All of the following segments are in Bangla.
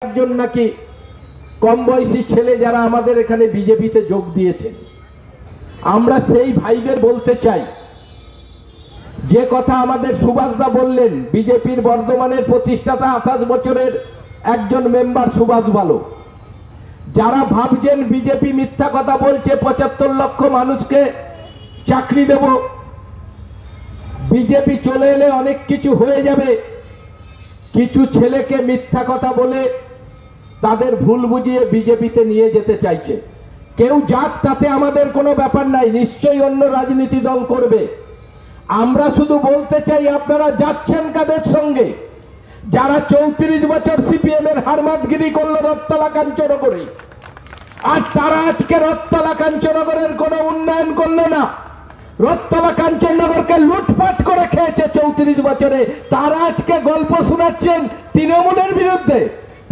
একজন নাকি কম বয়সী ছেলে যারা আমাদের এখানে বিজেপিতে যোগ দিয়েছে, আমরা সেই ভাইদের বলতে চাই যে কথা আমাদের সুভাষদা বললেন। বিজেপির বর্ধমানের প্রতিষ্ঠাতা 28 বছরের একজন মেম্বার সুভাষ বালক। যারা ভাবছেন বিজেপি মিথ্যা কথা বলছে, 75 লক্ষ মানুষকে চাকরি দেব, বিজেপি চলে এলে অনেক কিছু হয়ে যাবে, কিছু ছেলেকে মিথ্যা কথা বলে তাদের ভুল বুঝিয়ে বিজেপিতে নিয়ে যেতে চাইছে। কেউ যাক তাতে আমাদের কোনো ব্যাপার নাই, নিশ্চয়ই অন্য রাজনীতি দল করবে। আমরা শুধু বলতে চাই আপনারা যাচ্ছেন কাদের সঙ্গে? যারা 34 বছর সিপিএম এর হারমাতগিরি করলো রথতলা কাঞ্চনগরে, আর তারা আজকে রথতলা কাঞ্চনগরের কোনো উন্নয়ন করলো না। রথতলা কাঞ্চননগরকে লুটপাট করে খেয়েছে 34 বছরে। তারা আজকে গল্প শোনাচ্ছেন তৃণমূলের বিরুদ্ধে,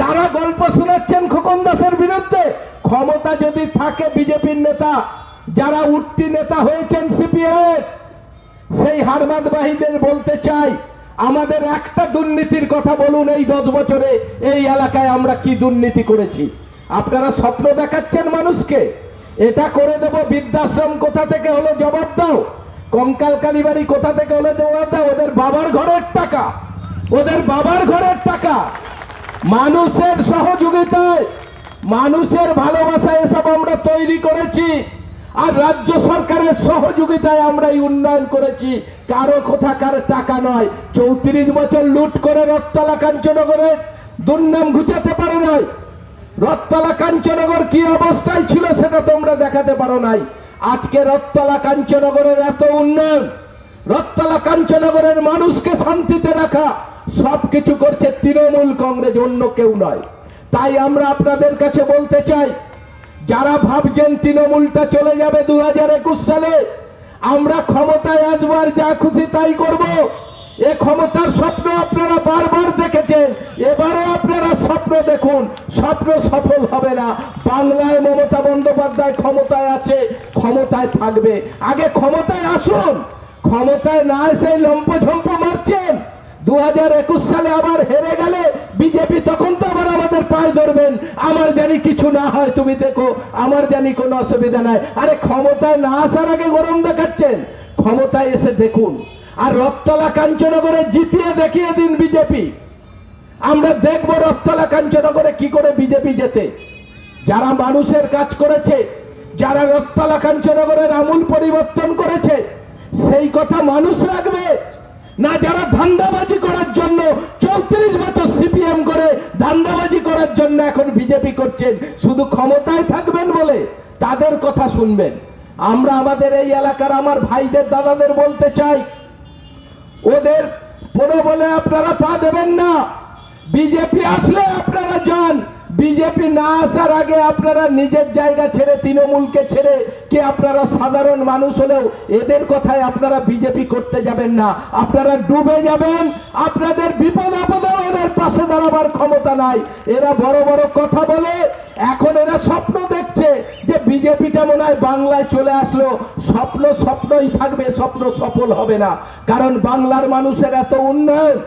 তারা গল্প শোনাচ্ছেন খোকন দাসের বিরুদ্ধে। ক্ষমতা যদি থাকে বিজেপির নেতা যারা উঠতি নেতা হয়েছেন সিপিএম এর, সেই হারমাতবাহীদের বলতে চাই আমাদের একটা দুর্নীতির কথা বলুন। এই 10 বছরে এই এলাকায় আমরা কি দুর্নীতি করেছি? আপনারা স্বপ্ন দেখাচ্ছেন মানুষকে, এটা করে দেব, বৃদ্ধাশ্রম কোথা থেকে হলো জবাব দাও, কঙ্কাল কালীবাড়ি কোথা থেকে হলো জবাব দাও। ওদের বাবার ঘরের টাকা, ওদের বাবার ঘরের টাকা, মানুষের সহযোগিতায়, মানুষের ভালোবাসায় এসব আমরা তৈরি করেছি, আর রাজ্য সরকারের সহযোগিতায় আমরা এই উন্নয়ন করেছি। কারো কোথাকার টাকা নয়। 34 বছর লুট করে রথতলা কাঞ্চনগরের দুর্নাম ঘুচাতে পারে নাই। রথতলা কাঞ্চনগর কি অবস্থায় ছিল সেটা তোমরা দেখাতে পারো নাই। আজকে রথতলা কাঞ্চনগরের এত উন্নয়ন, রথতলা কাঞ্চনগরের মানুষকে শান্তিতে রাখা, সবকিছু করছে তৃণমূল কংগ্রেস, অন্য কেউ নয়। তাই আমরা আপনাদের কাছে বলতে চাই, যারা ভাবছেন তৃণমূলটা চলে যাবে 2021 সালে, আমরা ক্ষমতায় আসবার যা খুশি তাই করব, এ ক্ষমতার স্বপ্ন আপনারা বারবার দেখেছেন, এবারও আপনারা স্বপ্ন দেখুন, স্বপ্ন সফল হবে না। বাংলায় মমতা বন্দ্যোপাধ্যায় ক্ষমতায় আছে, ক্ষমতায় থাকবে। আগে ক্ষমতায় আসুন, ক্ষমতায় না এসে লম্পঝম্প মারছেন। 2021 সালে আবার হেরে গেলে বিজেপি তখন তো আবার আমাদের পায়ে ধরবেন, আমার জানি কিছু না হয়, তুমি দেখো, আমার জানি কোনো অসুবিধা নাই। আরে ক্ষমতায় না আসার আগে গরম দেখাচ্ছেন, ক্ষমতায় এসে দেখুন। আর রথতলা কাঞ্চনগরে জিতিয়ে দেখিয়ে দিন বিজেপি, আমরা দেখব রথতলা কাঞ্চনগরে কি করে বিজেপি জেতে। যারা মানুষের কাজ করেছে, যারা রথতলা কাঞ্চনগরের আমূল পরিবর্তন করেছে, সেই কথা মানুষ রাখবে না। যারা ধান্দাবাজি করার জন্য 34 বছর সিপিএম করে ধান্দাবাজি করার জন্য এখন বিজেপি করছেন, শুধু ক্ষমতায় থাকবেন বলে তাদের কথা শুনবেন। আমরা আমাদের এই এলাকার আমার ভাইদের দাদাদের বলতে চাই, ওদের প্রলোভনে আপনারা পা দেবেন না। বিজেপি আসলে আপনারা যান, বিজেপি না আসার আগে আপনারা নিজের জায়গা ছেড়ে, তৃণমূলকে ছেড়ে, কি আপনারা সাধারণ মানুষ হলেও এদের কথায় আপনারা বিজেপি করতে যাবেন না, আপনারা ডুবে যাবেন। আপনাদের বিপদ আপদে এদের পাশে দাঁড়াবার ক্ষমতা নাই। এরা বড় বড় কথা বলে, এখন এরা স্বপ্ন দেখছে যে বিজেপিটা মনে হয় বাংলায় চলে আসলো। স্বপ্ন স্বপ্নই থাকবে, স্বপ্ন সফল হবে না। কারণ বাংলার মানুষের এত উন্নয়ন,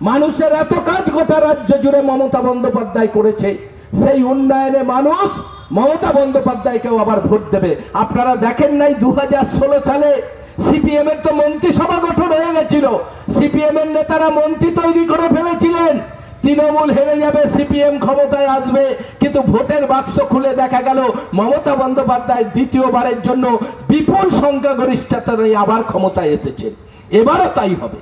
মানুষের এত কাজ গোটা রাজ্য জুড়ে মমতা বন্দ্যোপাধ্যায় করেছে, সেই উন্নয়নে মানুষ মমতা বন্দ্যোপাধ্যায়কেও আবার ভোট দেবে। আপনারা দেখেন নাই 2016 সালে সিপিএম এর তো মন্ত্রিসভা গঠন হয়ে গেছিল, সিপিএম এর নেতারা মন্ত্রী তৈরি করে ফেলেছিলেন। তৃণমূল হেরে যাবে, সিপিএম ক্ষমতায় আসবে, কিন্তু ভোটের বাক্স খুলে দেখা গেল মমতা বন্দ্যোপাধ্যায় দ্বিতীয়বারের জন্য বিপুল সংখ্যাগরিষ্ঠতা নিয়ে আবার ক্ষমতায় এসেছে। এবারও তাই হবে।